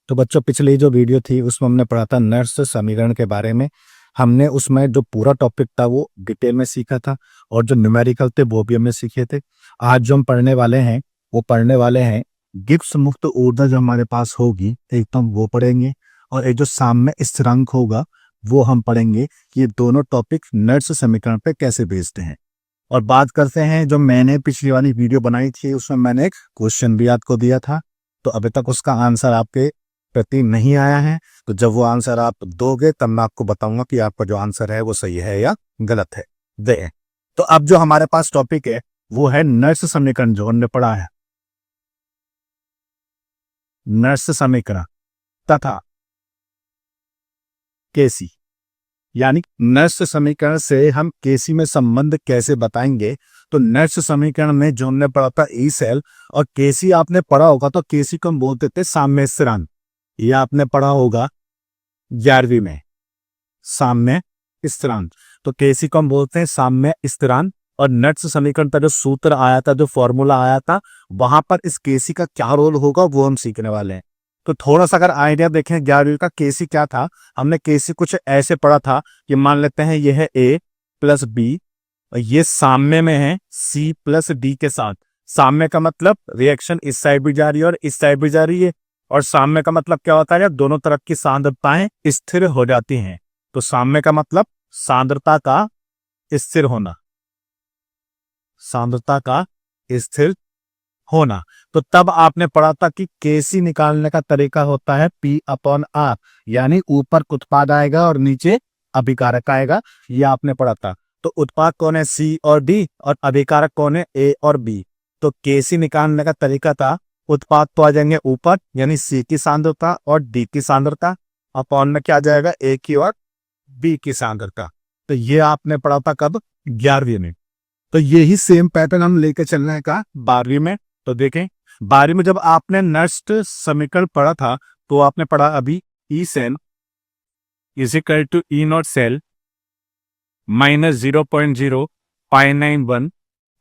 तो बच्चों पिछली जो वीडियो थी उसमें हमने पढ़ा था नर्स समीकरण के बारे में। हमने उसमें जो पूरा टॉपिक था वो डिटेल में सीखा था और जो न्यूमेरिकल थे वो भी हमने सीखे थे। आज जो हम पढ़ने वाले हैं वो पढ़ने वाले हैं गिब्स मुक्त ऊर्जा जो हमारे पास होगी एक तो हम वो पढ़ेंगे और एक जो साम्य स्थिरांक होगा वो हम पढ़ेंगे कि ये दोनों टॉपिक नर्स समीकरण पे कैसे बेस्ड हैं। और बात करते हैं जो मैंने पिछली वाली वीडियो बनाई थी उसमें मैंने एक क्वेश्चन भी आपको दिया था, तो अभी तक उसका आंसर आपके प्रति नहीं आया है। तो जब वो आंसर आप दोगे तब मैं आपको बताऊंगा कि आपका जो आंसर है वो सही है या गलत है। दे तो अब जो हमारे पास टॉपिक है वो है नर्स समीकरण जो हमने पढ़ा है, नर्स समीकरण तथा केसी, यानी नर्स समीकरण से हम केसी में संबंध कैसे बताएंगे। तो नर्स समीकरण में जो हमने पढ़ा था ई सेल और केसी आपने पढ़ा होगा, तो केसी को हम बोलते थे साम्य स्थिरांक। यह आपने पढ़ा होगा 11वीं में, साम्य स्थिरांक। तो केसी को हम बोलते हैं साम्य स्थिरांक। और नर्स समीकरण का जो सूत्र आया था, जो फॉर्मूला आया था, वहां पर इस केसी का क्या रोल होगा वो हम सीखने वाले हैं। तो थोड़ा सा अगर आइडिया देखें 11वीं का, केसी क्या था, हमने केसी कुछ ऐसे पढ़ा था कि मान लेते हैं यह है ए प्लस बी और ये साम्य में है सी प्लस डी के साथ। साम्य का मतलब रिएक्शन इस साइड भी जा रही है और इस साइड भी जा रही है, और साम्य का मतलब क्या होता है, दोनों तरफ की सांद्रताएं स्थिर हो जाती हैं। तो साम्य का मतलब सांद्रता का स्थिर होना, सांद्रता का स्थिर होना। तो तब आपने पढ़ा था कि केसी निकालने का तरीका होता है P अपॉन R, यानी ऊपर उत्पाद आएगा और नीचे अभिकारक आएगा। यह आपने पढ़ा था। तो उत्पाद कौन है C और D और अभिकारक कौन है A और B। तो केसी निकालने का तरीका था, उत्पाद तो आ जाएंगे ऊपर यानी C की सांद्रता और D की सांद्रता, अपॉन में क्या आ जाएगा A की और B की सांद्रता। तो ये आपने पढ़ा था कब, 11वीं में। तो यही सेम पैटर्न हम लेके चलने का 12वीं में। तो देखें 12वीं में जब आपने नर्स समीकरण पढ़ा था तो आपने पढ़ा अभी E cell is equal to E not cell minus 0.0591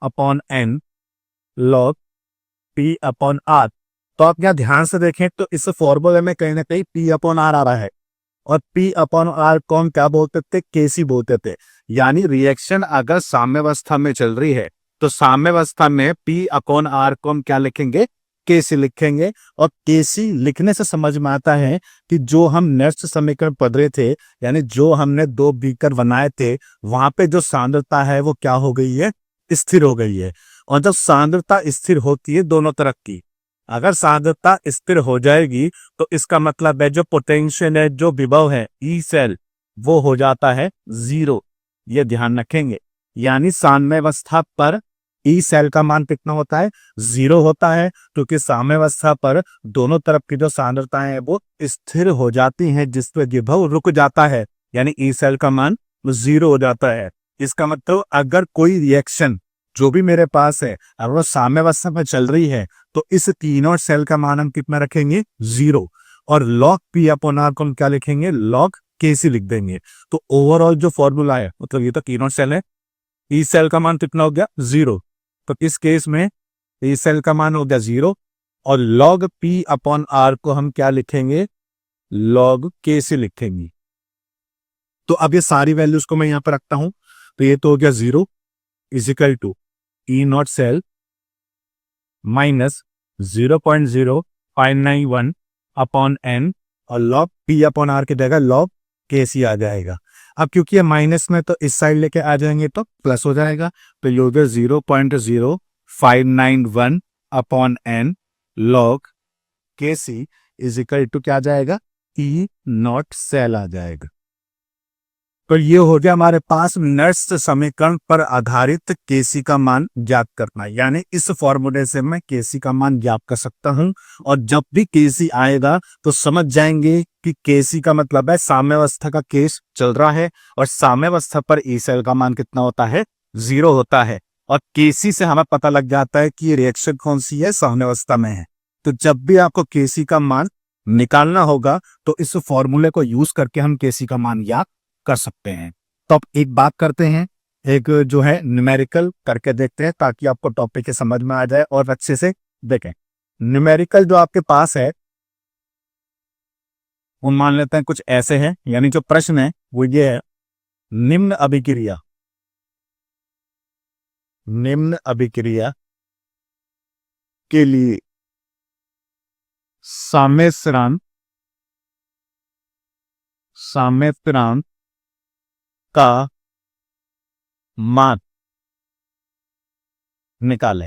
upon n log P upon R. तो आप यहाँ ध्यान से देखें तो इस फॉर्मूले में कहीं ना कहीं पी अपॉन आर आ रहा है, और पी अपॉन आर को हम क्या बोलते थे, केसी बोलते थे। यानी रिएक्शन अगर साम्यावस्था में चल रही है तो साम्यावस्था में पी अपॉन आर को हम क्या लिखेंगे, केसी लिखेंगे। और केसी लिखने से समझ में आता है कि जो हम नर्स समीकरण पढ़ रहे थे, यानी जो हमने दो बीकर बनाए थे, वहां पे जो सांद्रता है वो क्या हो गई है, स्थिर हो गई है। और जब सांद्रता स्थिर होती है दोनों तरफ की, अगर सांद्रता स्थिर हो जाएगी तो इसका मतलब है जो पोटेंशियल है, जो विभव है ई सेल, वो हो जाता है जीरो। ये ध्यान रखेंगे। यानी साम्यावस्था पर ई सेल का मान कितना होता है, जीरो होता है, क्योंकि साम्यावस्था पर दोनों तरफ की जो सांद्रताएं हैं वो स्थिर हो जाती हैं, जिसपे विभव रुक जाता है, यानी ई सेल का मान जीरो हो जाता है। इसका मतलब अगर कोई रिएक्शन जो भी मेरे पास है अगर वो साम्यावस्था में चल रही है तो इस तीनों सेल का मान हम कितना रखेंगे, जीरो। और लॉग पी अपॉन आर को हम क्या लिखेंगे, लॉग केसी लिख देंगे। तो ओवरऑल जो फॉर्मूला है, मतलब ये तो तीनों सेल है, ई सेल का मान कितना हो गया, जीरो। तो इस केस में ई सेल का मान हो गया जीरो, और लॉग पी अपॉन आर को हम क्या लिखेंगे, लॉग केसी लिखेंगे। तो अब ये सारी वैल्यूज को मैं यहां पर रखता हूं। तो ये तो हो गया zero is equal to E not cell minus 0.0591 upon n, और लॉग पी अपॉन आर की जगह लॉग केसी आ जाएगा। अब क्योंकि ये माइनस में तो इस साइड लेके आ जाएंगे तो प्लस हो जाएगा। तो ये हो गया 0.0591 upon n log KC is equal to क्या आ जाएगा, ई नॉट सेल आ जाएगा। तो ये हो गया हमारे पास नर्स समीकरण पर आधारित केसी का मान ज्ञात करना। यानी इस फॉर्मूले से मैं केसी का मान ज्ञात कर सकता हूं, और जब भी केसी आएगा तो समझ जाएंगे कि केसी का मतलब है साम्यावस्था का केस चल रहा है, और साम्यावस्था पर ई सेल का मान कितना होता है, जीरो होता है। और केसी से हमें पता लग जाता है कि ये रिएक्शन कौन सी है, साम्यावस्था में है। तो जब भी आपको केसी का मान निकालना होगा तो इस फॉर्मूले को यूज करके हम केसी का मान ज्ञात कर सकते हैं। तो अब एक बात करते हैं, एक जो है न्यूमेरिकल करके देखते हैं ताकि आपको टॉपिक के समझ में आ जाए और अच्छे से देखें। न्यूमेरिकल जो आपके पास है उन मान लेते हैं कुछ ऐसे हैं, यानी जो प्रश्न है वो ये है, निम्न अभिक्रिया, निम्न अभिक्रिया के लिए सम्मिश्रण का मान निकाले।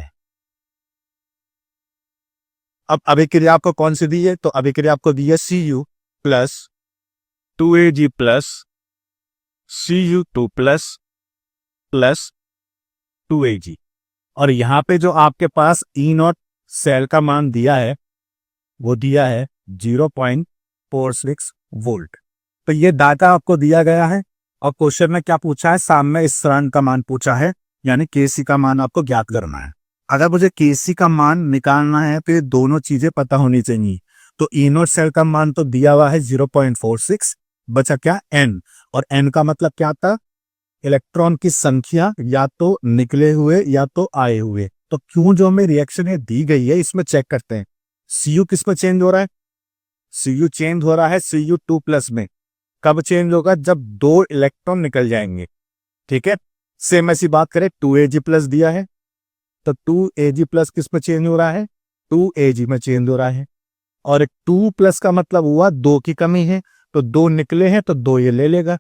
अब अभिक्रिया आपको कौन सी दी है, तो अभिक्रिया आपको दी है Cu plus 2Ag plus Cu2 plus 2Ag, और यहां पे जो आपके पास ई नॉट सेल का मान दिया है वो दिया है 0.46 वोल्ट। तो ये डाटा आपको दिया गया है और क्वेश्चन में क्या पूछा है, साम्य स्थिरांक का मान पूछा है, यानी केसी का मान आपको ज्ञात करना है। अगर मुझे केसी का मान निकालना है तो ये दोनों चीजें पता होनी चाहिए। तो ई नॉट सेल का मान तो दिया हुआ है 0.46, बचा क्या, एन, और एन का मतलब क्या था, इलेक्ट्रॉन की संख्या, या तो निकले हुए या तो आए हुए। तो क्यों जो हमें रिएक्शन है दी गई है इसमें चेक करते हैं। Cu किस में चेंज हो रहा है, Cu चेंज हो रहा है Cu2 प्लस में। कब चेंज होगा, जब 2 इलेक्ट्रॉन निकल जाएंगे, ठीक है। सेम ऐसी बात करें, 2Ag प्लस दिया है तो 2Ag प्लस किस में चेंज हो रहा है, 2Ag में चेंज हो रहा है। और 2 प्लस का मतलब हुआ 2 की कमी है, तो 2 निकले हैं तो 2 ये ले लेगा,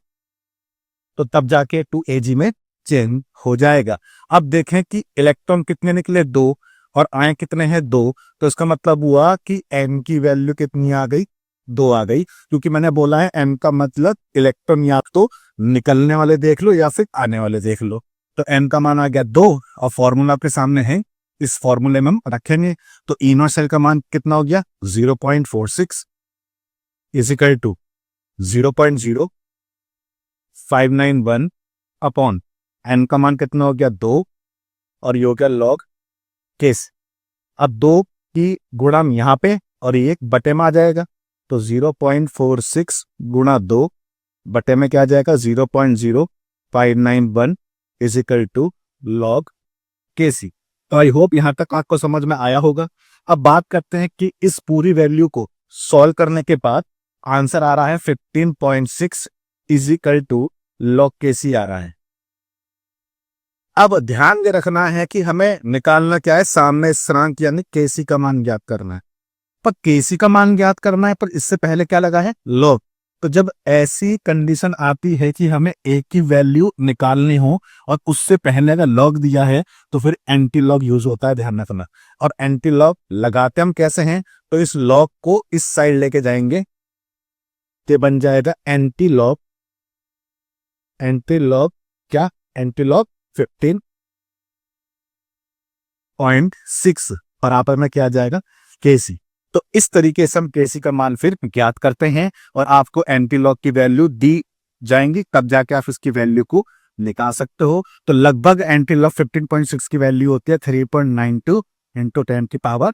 तो तब जाके 2Ag में चेंज हो जाएगा। अब देखें कि इलेक्ट्रॉन कितने निकले, 2, और आए कितने हैं, 2, तो इसका मतलब हुआ कि n की वैल्यू कितनी आ गई, 2 आ गई, क्योंकि मैंने बोला है n का मतलब इलेक्ट्रॉन या तो निकलने वाले देख लो या फिर आने वाले देख लो। तो n का मान आ गया 2, और फॉर्मूला आपके सामने है, इस फॉर्मूले में हम रखेंगे। तो ई नॉट सेल का मान कितना हो गया, 0.46 इजिकल टू 0.0591 अपॉन एन का मान कितना हो गया, 2, और ये हो गया लॉग केस। अब 2 की गुणा यहाँ पे और ये 1 बटे में आ जाएगा, तो 0.46 गुणा 2 बटे में क्या आ जाएगा, 0.0591 इजिकल टू लॉग केसी। तो आई होप यहां तक आपको समझ में आया होगा। अब बात करते हैं कि इस पूरी वैल्यू को सॉल्व करने के बाद आंसर आ रहा है 15.6 इजिकल टू लॉग केसी आ रहा है। अब ध्यान दे रखना है कि हमें निकालना क्या है, सामने स्थिरांक यानी केसी का मान ज्ञात करना है। पर केसी का मान ज्ञात करना है, पर इससे पहले क्या लगा है, लॉग। तो जब ऐसी कंडीशन आती है कि हमें ए की वैल्यू निकालनी हो और उससे पहले अगर लॉग दिया है तो फिर एंटी लॉग यूज होता है, ध्यान रखना। और एंटी लॉग लगाते हम कैसे हैं, तो इस लॉग को इस साइड लेके जाएंगे, तो बन जाएगा एंटी लॉग, क्या, एंटी लॉग 15.6 बराबर में क्या आ जाएगा, केसी। तो इस तरीके से हम केसी का मान फिर ज्ञात करते हैं और आपको एंटी लॉग की वैल्यू दी जाएंगी, तब जाके आप इसकी वैल्यू को निकाल सकते हो। तो लगभग एंटी लॉग 15.6 की वैल्यू होती है 3.92 इंटू 10 की पावर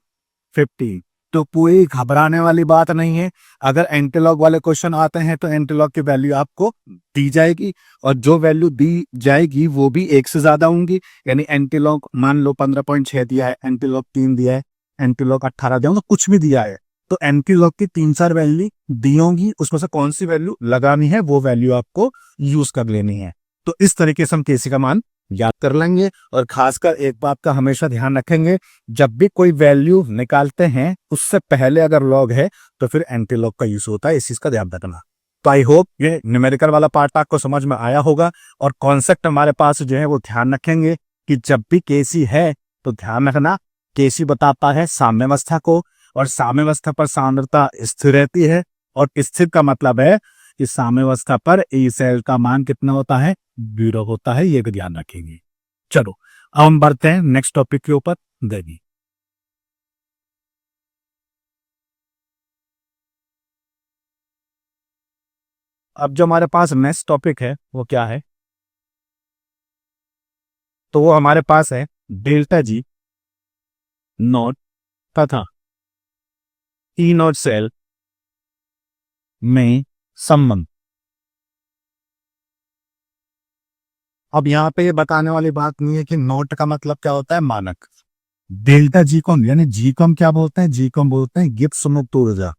15। तो कोई घबराने वाली बात नहीं है। अगर एंटीलॉग वाले क्वेश्चन आते हैं तो एंटीलॉग की वैल्यू आपको दी जाएगी, और जो वैल्यू दी जाएगी वो भी 1 से ज्यादा होंगी। यानी एंटीलॉग मान लो 15.6 दिया है, एंटीलॉग 3 दिया है, एंटीलॉग 18 दिया, तो कुछ भी दिया है, तो एंटीलॉग की 3-4 वैल्यू दी होंगी, उसमें से कौन सी वैल्यू लगानी है वो वैल्यू आपको यूज कर लेनी है। तो इस तरीके से हम केसी का मान याद कर लेंगे। और खासकर एक बात का हमेशा ध्यान रखेंगे, जब भी कोई वैल्यू निकालते हैं उससे पहले अगर लॉग है तो फिर एंटी लॉग का यूज होता है, इस चीज का ध्यान रखना। तो आई होप ये न्यूमेरिकल वाला पार्ट आपको समझ में आया होगा। और कॉन्सेप्ट हमारे पास जो है वो ध्यान रखेंगे कि जब भी केसी है तो ध्यान रखना, केसी बताता है साम्यावस्था को, और साम्यावस्था पर सांद्रता स्थिर रहती है, और स्थिर का मतलब है कि साम्यावस्था पर ई सेल का मान कितना होता है, 0 होता है, ये भी ध्यान रखेंगे। चलो अब हम बढ़ते हैं नेक्स्ट टॉपिक के ऊपर। देखिए अब जो हमारे पास नेक्स्ट टॉपिक है वो क्या है, तो वो हमारे पास है डेल्टा जी नॉट तथा ई नॉट सेल में संबंध। अब यहाँ पे ये बताने वाली बात नहीं है कि नोट का मतलब क्या होता है, मानक। डेल्टा जी को यानी जी को हम क्या बोलते हैं, जी को हम बोलते हैं गिब्स मुक्त ऊर्जा।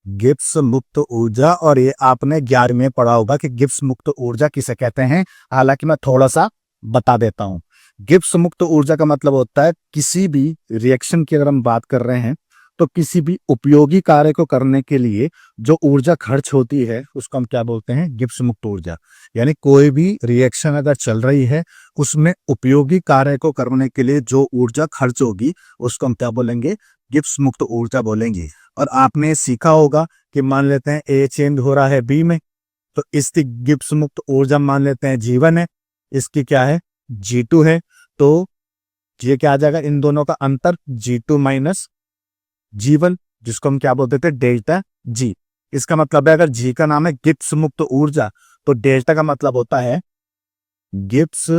गिब्स मुक्त ऊर्जा, और ये आपने 11वीं में पढ़ा होगा कि गिब्स मुक्त ऊर्जा किसे कहते हैं। हालांकि मैं थोड़ा सा बता देता हूं। गिब्स मुक्त ऊर्जा का मतलब होता है किसी भी रिएक्शन की अगर हम बात कर रहे हैं तो किसी भी उपयोगी कार्य को करने के लिए जो ऊर्जा खर्च होती है उसको हम क्या बोलते हैं, गिब्स मुक्त ऊर्जा। यानी कोई भी रिएक्शन अगर चल रही है उसमें उपयोगी कार्य को करने के लिए जो ऊर्जा खर्च होगी उसको हम क्या बोलेंगे, गिब्स मुक्त ऊर्जा बोलेंगे। और आपने सीखा होगा कि मान लेते हैं ए चेंज हो रहा है बी में, तो इसकी गिब्स मुक्त ऊर्जा मान लेते हैं G1 है, इसकी क्या है G2 है। तो ये क्या आ जाएगा, इन दोनों का अंतर G2 माइनस G1, जिसको हम क्या बोलते थे, डेल्टा G। इसका मतलब है अगर G का नाम है गिब्स मुक्त ऊर्जा तो डेल्टा का मतलब होता है गिब्स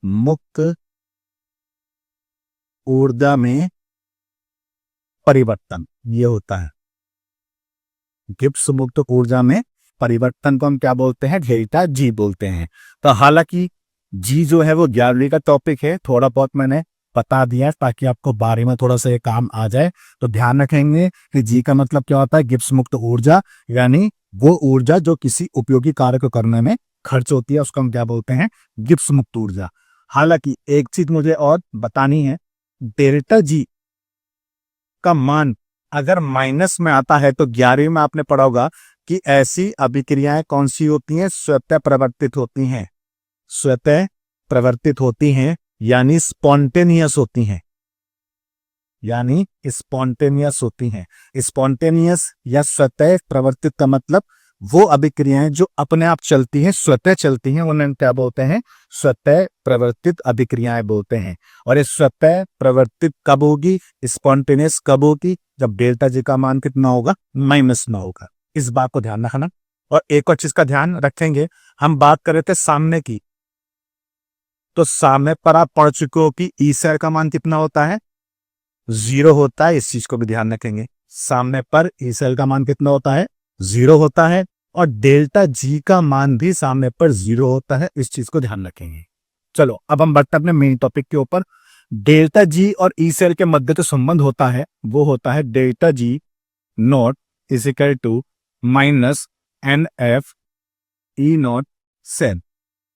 मुक्त ऊर्जा में परिवर्तन। ये होता है गिब्स मुक्त ऊर्जा में परिवर्तन को हम क्या बोलते हैं, डेल्टा G बोलते हैं। तो हालांकि G जो है वो 11वीं का टॉपिक है, थोड़ा बहुत मैंने बता दिया है ताकि आपको बारे में थोड़ा सा ये काम आ जाए। तो ध्यान रखेंगे कि G का मतलब क्या होता है, गिब्स मुक्त ऊर्जा, यानी वो ऊर्जा जो किसी उपयोगी कार्य को करने में खर्च होती है उसको हम क्या बोलते हैं, गिब्स मुक्त ऊर्जा। हालांकि एक चीज मुझे और बतानी है, डेल्टा G का मान अगर माइनस में आता है तो 11वीं में आपने पढ़ा होगा कि ऐसी अभिक्रियाएं कौन सी होती हैं, स्वतः प्रवर्तित होती हैं। स्वतः प्रवर्तित होती हैं यानी स्पॉन्टेनियस होती हैं, यानी स्पॉन्टेनियस होती हैं। स्पॉन्टेनियस या स्वतः प्रवर्तित का मतलब वो अभिक्रियाएं जो अपने आप चलती हैं, स्वतः चलती हैं, उन्हें क्या बोलते हैं, स्वतः प्रवर्तित अभिक्रियाएं बोलते हैं। और ये स्वतः प्रवर्तित कब होगी, स्पॉन्टेनियस कब होगी, जब डेल्टा जी का मान कितना होगा, माइनस में होगा। इस बात को ध्यान रखना। और एक और चीज का ध्यान रखेंगे, हम बात कर रहे थे सामने की, तो सामने पर आप पढ़ चुके हो कि ई सेल का मान कितना होता है, 0 होता है। इस चीज को भी ध्यान रखेंगे, सामने पर ई सेल का मान कितना होता है, 0 होता है। और डेल्टा जी का मान भी सामने पर 0 होता है, इस चीज को ध्यान रखेंगे। चलो अब हम बढ़ते हैं अपने मेन टॉपिक के ऊपर। डेल्टा जी और ई सेल के मध्य जो संबंध होता है वो होता है delta G not is equal to minus n F E not cell.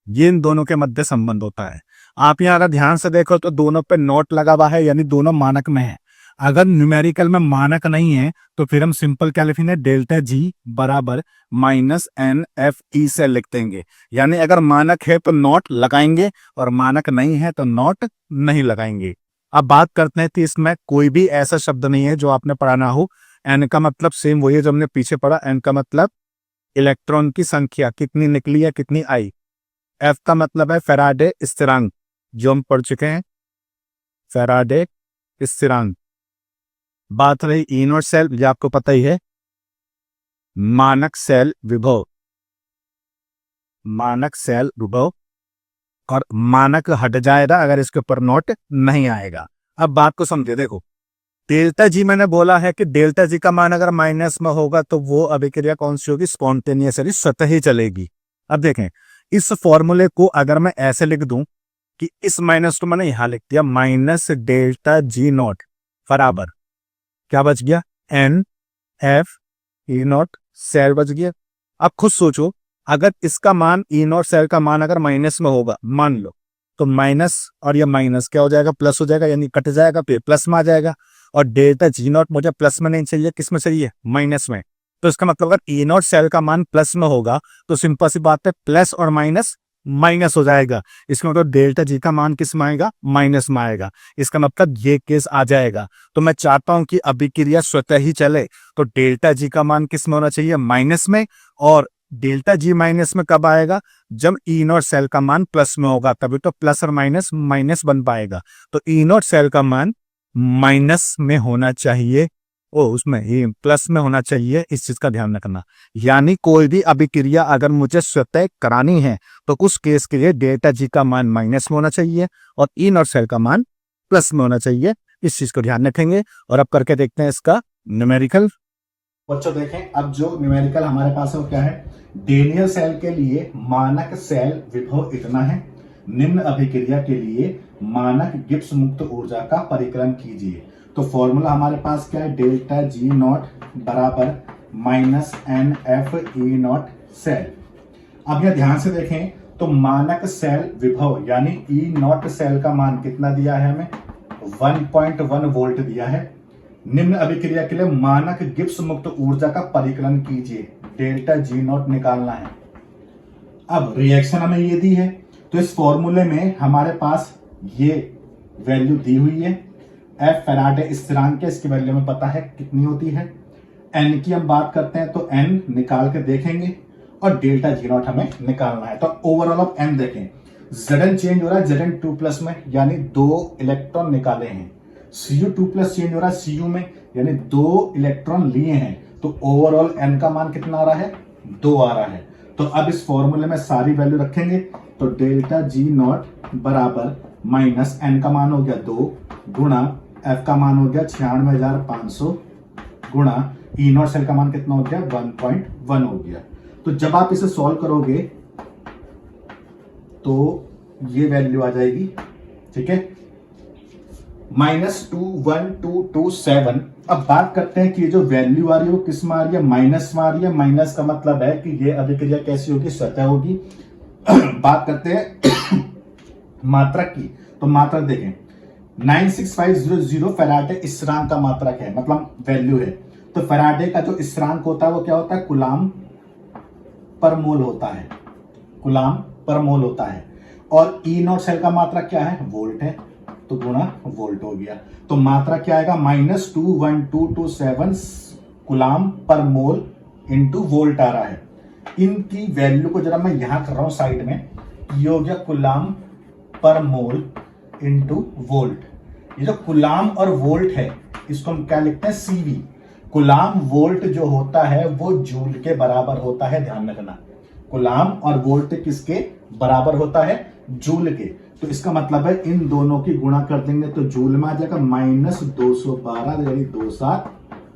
ये इन दोनों के मध्य संबंध होता है। आप यहाँ अगर ध्यान से देखो तो दोनों पे नोट लगा हुआ है, यानी दोनों मानक में है। अगर न्यूमेरिकल में मानक नहीं है तो फिर हम सिंपल क्या लिखेंगे, डेल्टा जी बराबर माइनस एन एफ ई से लिख देंगे। यानी अगर मानक है तो नोट लगाएंगे और मानक नहीं है तो नोट नहीं लगाएंगे। अब बात करते हैं कि इसमें कोई भी ऐसा शब्द नहीं है जो आपने पढ़ा ना हो। एन का मतलब सेम वही है जो हमने पीछे पढ़ा। एन का मतलब इलेक्ट्रॉन की संख्या कितनी निकली है, कितनी आई। एफ का मतलब है फैराडे स्थिरांक, जो हम पढ़ चुके हैं, फैराडे स्थिरांक। बात रही ई नॉट सेल, ये आपको पता ही है, मानक सेल विभव, मानक सेल विभव। और मानक हट जाएगा अगर इसके ऊपर नोट नहीं आएगा। अब बात को समझे, देखो डेल्टा जी मैंने बोला है कि डेल्टा जी का मान अगर माइनस में होगा तो वो अभिक्रिया कौन सी होगी, स्पॉन्टेनियस, स्वतः ही चलेगी। अब देखें इस फॉर्मूले को अगर मैं ऐसे लिख दूं कि इस माइनस को मैंने यहां लिख दिया, माइनस डेल्टा जी नॉट बराबर क्या बच गया, n F E not cell बच गया। अब खुद सोचो, अगर इसका मान ई नॉट सेल का मान अगर माइनस में होगा मान लो, तो माइनस और ये माइनस क्या हो जाएगा, प्लस हो जाएगा, यानी कट जाएगा, फिर प्लस में आ जाएगा। और डेल्टा जी नॉट मुझे प्लस में नहीं चाहिए, किस में चाहिए, माइनस में। तो इसका मतलब अगर ई नॉट सेल का मान प्लस में होगा तो सिंपल सी बात है, प्लस और माइनस माइनस हो जाएगा। इसका मतलब डेल्टा जी का मान किस में आएगा, माइनस में आएगा। इसका मतलब ये केस आ जाएगा। तो मैं चाहता हूं कि अभिक्रिया स्वतः ही चले, तो डेल्टा जी का मान किस में होना चाहिए, माइनस में। और डेल्टा जी माइनस में कब आएगा, जब ई नॉट सेल का मान प्लस में होगा, तभी तो प्लस और माइनस माइनस बन पाएगा। तो ई नॉट सेल का मान माइनस में होना चाहिए, उसमें ये प्लस में होना चाहिए। इस चीज का ध्यान रखना। यानी कोई भी अभिक्रिया अगर मुझे स्वतः करानी है तो उस केस के लिए डेल्टा जी का मान माइनस में होना चाहिए और ई नॉट सेल का मान प्लस में होना चाहिए। इस चीज को ध्यान रखेंगे। और अब करके देखते हैं इसका न्यूमेरिकल। बच्चों देखें, अब जो न्यूमेरिकल हमारे पास है वो क्या है, डेनियल सेल के लिए मानक सेल विभव इतना है, निम्न अभिक्रिया के लिए मानक गिब्स मुक्त ऊर्जा का परिक्रम कीजिए। तो फॉर्मूला हमारे पास क्या है, डेल्टा जी नॉट बराबर minus n F E not cell. अब यह ध्यान से देखें तो मानक सेल विभव यानी ई नॉट सेल का मान कितना दिया है हमें, 1.1 वोल्ट दिया है। निम्न अभिक्रिया के लिए मानक गिब्स मुक्त ऊर्जा का परिकलन कीजिए, डेल्टा जी नॉट निकालना है। अब रिएक्शन हमें ये दी है तो इस फॉर्मूले में हमारे पास ये वैल्यू दी हुई है। एफ फैराडे स्थिरांक है, इसकी वैल्यू में पता है कितनी होती है। एन की हम बात करते हैं तो एन निकाल के देखेंगे और डेल्टा जी नॉट हमें निकालना है। तो ओवरऑल ऑफ एन देखें, Zn चेंज हो रहा है Zn 2+ में यानी 2 इलेक्ट्रॉन निकाले हैं। Cu 2+ चेंज हो रहा है Cu में यानी 2 इलेक्ट्रॉन लिए हैं। तो ओवरऑल n का मान कितना आ रहा है, 2 आ रहा है। तो अब इस फॉर्मूले में सारी वैल्यू रखेंगे तो डेल्टा जी नॉट बराबर माइनस एन का मान हो गया 2 गुणा एफ का मान हो गया 96,500 गुणा ई नॉट सेल का मान कितना हो गया 1.1 हो गया। तो जब आप इसे सॉल्व करोगे तो ये वैल्यू आ जाएगी, ठीक है, -21227। अब बात करते हैं कि ये जो वैल्यू आ रही है वो किस में आ रही है, माइनस में आ रही है। माइनस का मतलब है कि ये अभिक्रिया कैसी होगी, स्वतः होगी। बात करते हैं मात्रक की, तो मात्रक देखें 96500 फैराडे स्थिरांक का मात्रक है, मतलब वैल्यू है। तो फैराडे का जो स्थिरांक होता है वो क्या होता है, कूलाम पर मोल होता है, कूलाम पर मोल होता है। और ई नॉट सेल का मात्रक क्या है, वोल्ट है, तो गुणा वोल्ट हो गया। तो मात्रा क्या आएगा, -21227 कूलाम पर मोल इंटू वोल्ट आ रहा है। इनकी वैल्यू को जरा मैं यहां कर रहा हूं साइड में, ये हो गया कूलाम पर मोल इंटू वोल्ट। ये जो कूलाम और वोल्ट है इसको हम क्या लिखते हैं, सीवी। कूलाम वोल्ट जो होता है वो जूल के बराबर होता है, ध्यान रखना। कूलाम और वोल्ट किसके बराबर होता है, जूल के। तो इसका मतलब है इन दोनों की गुणा कर देंगे तो जूल में आ जाएगा -212 यानी 27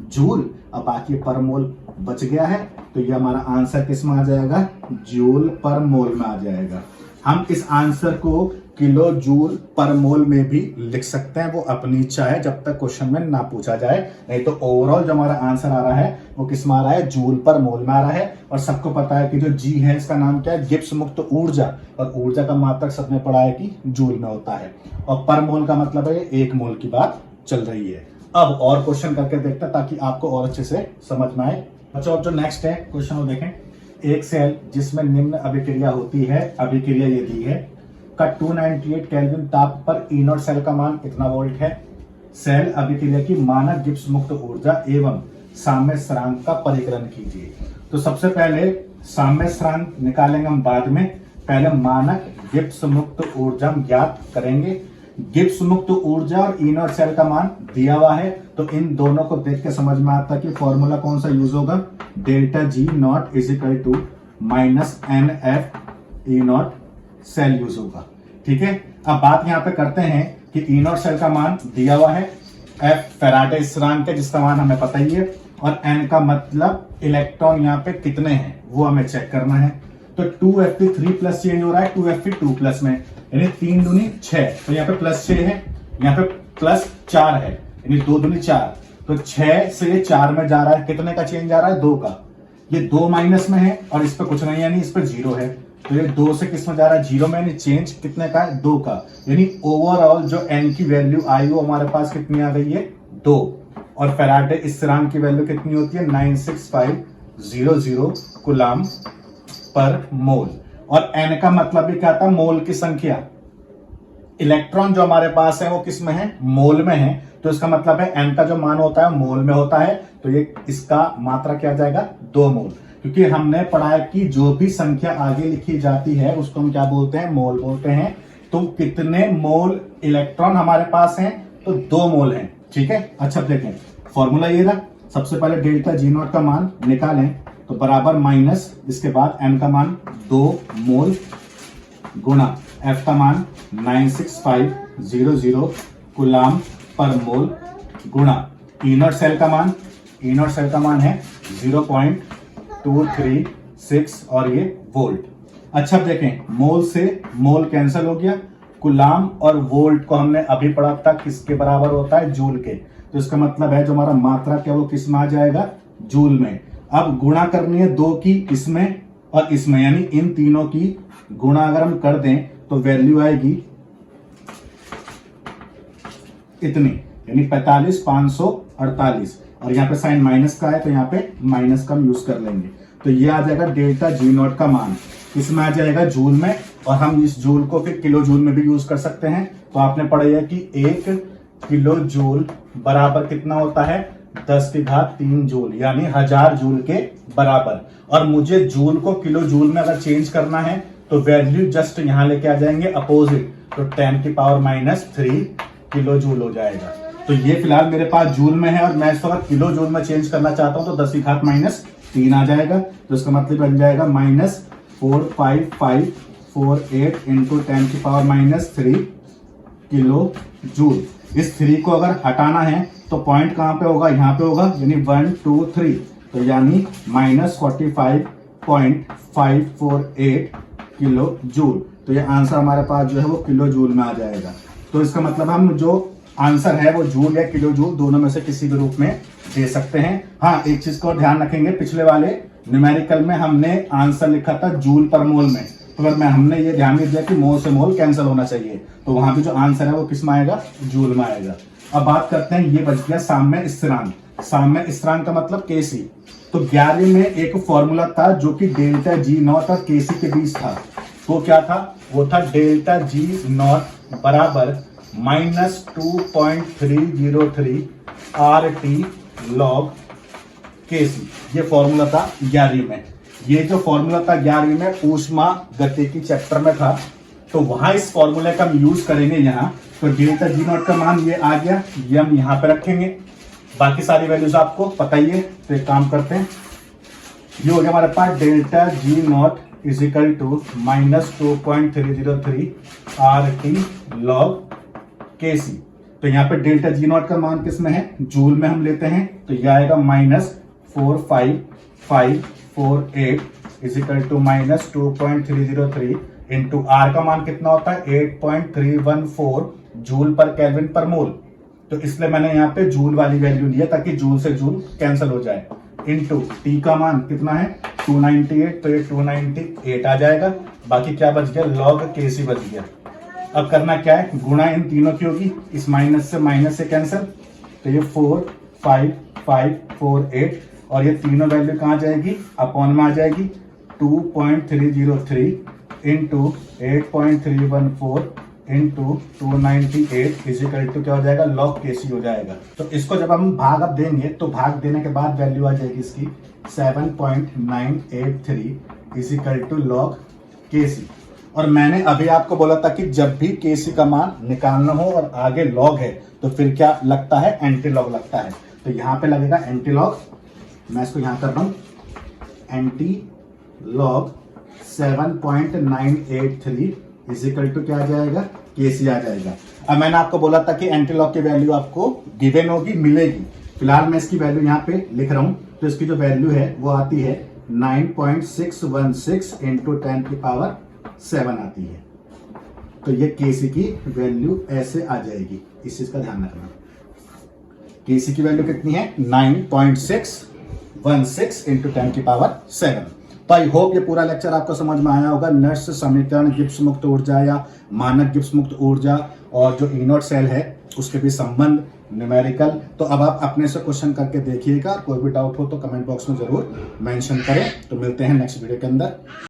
जूल। अब बाकी पर मोल बच गया है तो ये हमारा आंसर किस में आ जाएगा, जूल पर मोल में आ जाएगा। हम इस आंसर को किलो जूल पर मोल में भी लिख सकते हैं, वो अपनी इच्छा है जब तक क्वेश्चन में ना पूछा जाए। नहीं तो ओवरऑल जो हमारा आंसर आ रहा है वो किस में आ रहा है, जूल पर मोल में आ रहा है। और सबको पता है कि जो जी है इसका नाम क्या है, गिब्स मुक्त ऊर्जा। और ऊर्जा का मात्रक सबने पढ़ा है कि जूल में होता है। और पर मोल का मतलब है 1 मोल की बात चल रही है। अब और क्वेश्चन करके देखते हैं ताकि आपको और अच्छे से समझ में आए। अच्छा, और जो नेक्स्ट है क्वेश्चन वो देखें, एक सेल जिसमें निम्न अभिक्रिया होती है, अभिक्रिया ये दी है का 298 केल्विन ताप पर ई नॉट सेल का मान इतना वोल्ट है। सेल अभिक्रिया की मानक गिब्स मुक्त ऊर्जा एवं साम्य स्थिरांक का परिकलन कीजिए। तो सबसे पहले साम्य स्थिरांक निकालेंगे हम बाद में, पहले मानक गिब्स मुक्त ऊर्जा हम ज्ञात करेंगे। गिब्स मुक्त ऊर्जा और ई नॉट सेल का मान दिया हुआ है तो इन दोनों को देख के समझ में आता है कि फॉर्मूला कौन सा यूज होगा, delta G not is equal to minus n F E not cell use होगा। ठीक है, अब बात यहां पे करते हैं कि ई नॉट सेल का मान दिया हुआ है, एफ फैराडे स्थिरांक है जिसका मान हमें पता ही है, और एन का मतलब इलेक्ट्रॉन यहाँ पे कितने हैं वो हमें चेक करना है। तो 2f3+ चेंज हो रहा है 2f2+ में, यानी 3 दूनी 6, तो यहाँ पे +6 है, यहाँ पे +4 है, यानी 2 दूनी 4। तो 6 से ये 4 में जा रहा है, कितने का चेंज आ रहा है, 2 का। ये 2 माइनस में है और इस पर कुछ नहीं, यानी इस पर 0 है। तो ये 2 से किस में जा रहा है, 0 में, यानी चेंज कितने का है, 2 का। यानी ओवरऑल जो n की वैल्यू आई वो हमारे पास कितनी आ गई है, 2। और फैराडे स्थिरांक की वैल्यू कितनी होती है, 96500 कूलाम पर मोल। और n का मतलब भी क्या था, मोल की संख्या। इलेक्ट्रॉन जो हमारे पास है वो किस में है, मोल में है। तो इसका मतलब है n का जो मान होता है मोल में होता है, तो ये इसका मात्रा क्या जाएगा, 2 मोल। क्योंकि हमने पढ़ा है कि जो भी संख्या आगे लिखी जाती है उसको हम क्या बोलते हैं, मोल बोलते हैं। तो कितने मोल इलेक्ट्रॉन हमारे पास हैं, तो 2 मोल हैं। ठीक है, अच्छा देखें फॉर्मूला ये रहा, सबसे पहले डेल्टा जी नॉट का मान निकालें तो बराबर माइनस, इसके बाद n का मान 2 मोल गुणा f का मान 96500 कूलाम पर मोल गुणा ई नॉट सेल का मान, ई नॉट सेल का मान है 0.236 और ये वोल्ट। अच्छा देखें, मोल से मोल कैंसिल हो गया, कूलाम और वोल्ट को हमने अभी पढ़ा था किसके बराबर होता है, जूल के। तो इसका मतलब है जो हमारा मात्रा क्या वो किस में आ जाएगा, जूल में। अब गुणा करनी है 2 की इसमें और इसमें, यानी इन तीनों की गुणा अगर हम कर दें तो वैल्यू आएगी इतनी, यानी 45,548। और यहाँ पे साइन माइनस का है तो यहाँ पे माइनस का हम यूज कर लेंगे। तो ये आ जाएगा डेल्टा जी नॉट का मान, इसमें आ जाएगा जूल में, और हम इस जूल को फिर किलो जूल में भी यूज कर सकते हैं। तो आपने पढ़ा है कि 1 किलो जूल बराबर कितना होता है, 10⁻³ जूल, यानी 1000 जूल के बराबर। और मुझे जूल को किलो जूल में अगर चेंज करना है तो वैल्यू जस्ट यहां लेके आ जाएंगे अपोजिट, तो 10⁻³ किलो जूल हो जाएगा। तो ये फिलहाल मेरे पास जूल में है और मैं इसको अगर किलो जूल में चेंज करना चाहता हूं तो 10⁻³ आ जाएगा। तो इसका मतलब बन जाएगा -45548 इंटू 10⁻³ किलो जूल। इस 3 को अगर हटाना है तो पॉइंट कहां पे होगा, यहां पे होगा, यानी 1 2 3, तो यानी -45.548 किलो जूल। तो ये आंसर हमारे पास जो है वो किलो जूल में आ जाएगा। तो इसका मतलब हम जो आंसर है वो जूल या किलो जूल दोनों में से किसी भी रूप में दे सकते हैं। हाँ, एक चीज को ध्यान रखेंगे, पिछले वाले न्यूमेरिकल में हमने आंसर लिखा था जूल पर मोल में, तो अगर हमने ये ध्यान नहीं दिया कि मोल से मोल कैंसिल होना चाहिए, तो वहां भी जो आंसर है वो किस में आएगा, जूल में आएगा। अब बात करते हैं, ये बच गया साम्य स्थिरांक। साम्य स्थिरांक का मतलब केसी। तो 11वीं में एक फॉर्मूला था जो कि डेल्टा जी नॉट और केसी के बीच था। तो क्या था, वो था डेल्टा जी नॉट बराबर -2.303 RT log केसी। ये फॉर्मूला था 11वीं में। ये जो फॉर्मूला था 11वीं में ऊष्मा गतिकी चैप्टर में था, तो वहां इस फॉर्मूले का हम यूज करेंगे यहाँ। तो डेल्टा जी नॉट का मान ये आ गया, ये हम यहाँ पे रखेंगे। बाकी सारी वैल्यूज आपको पता ही है, तो एक काम करते हैं, ये हो गया हमारे पास delta G not is equal to -2.303 RT log KC. तो यहाँ पे डेल्टा जी नॉट का मान किस में है, जूल में हम लेते हैं, तो यह आएगा -45548 is equal to -2.303 into R का मान कितना होता है 8.314 जूल पर केल्विन पर मोल। तो इसलिए मैंने यहाँ पे जूल वाली वैल्यू लिया ताकि जूल से जूल कैंसिल हो जाए। इंटू टी का मान कितना है 298, तो ये 298 आ जाएगा। बाकी क्या बच गया, लॉग केसी बच गया। अब करना क्या है, गुणा इन तीनों की होगी, इस माइनस से कैंसिल, तो ये 45548 और ये तीनों वैल्यू कहाँ जाएगी, अपॉन में आ जाएगी 2.303 इंटू 8.314 इंटू 298 इजिकल टू क्या हो जाएगा, लॉग केसी हो जाएगा। तो इसको जब हम भाग अब देंगे तो भाग देने के बाद वैल्यू आ जाएगी इसकी 7.983 इजिकल टू लॉग केसी। और मैंने अभी आपको बोला था कि जब भी केसी का मान निकालना हो और आगे लॉग है तो फिर क्या लगता है, एंटी लॉग लगता है। तो यहां पे लगेगा एंटी लॉग, मैं इसको यहां कर रहा हूं, एंटी लॉग 7.983 इजिकल टू क्या आ जाएगा, केसी आ जाएगा। अब मैंने आपको बोला था कि एंटी लॉग की वैल्यू आपको गिवन होगी, मिलेगी। फिलहाल मैं इसकी वैल्यू यहाँ पे लिख रहा हूं, तो इसकी जो वैल्यू है वो आती है 9.616 इंटू 10⁻7 आती है। तो ये केसी की वैल्यू ऐसे आ जाएगी, इस चीज का ध्यान रखना। केसी की वैल्यू कितनी है 9.616 इंटू 10⁻7। तो आई होप ये पूरा लेक्चर आपको समझ में आया होगा। नर्स समीकरण, गिब्स मुक्त ऊर्जा या मानक गिब्स मुक्त ऊर्जा और जो इनोट सेल है उसके भी संबंध, न्यूमेरिकल। तो अब आप अपने से क्वेश्चन करके देखिएगा, कोई भी डाउट हो तो कमेंट बॉक्स में जरूर मेंशन करें। तो मिलते हैं नेक्स्ट वीडियो के अंदर।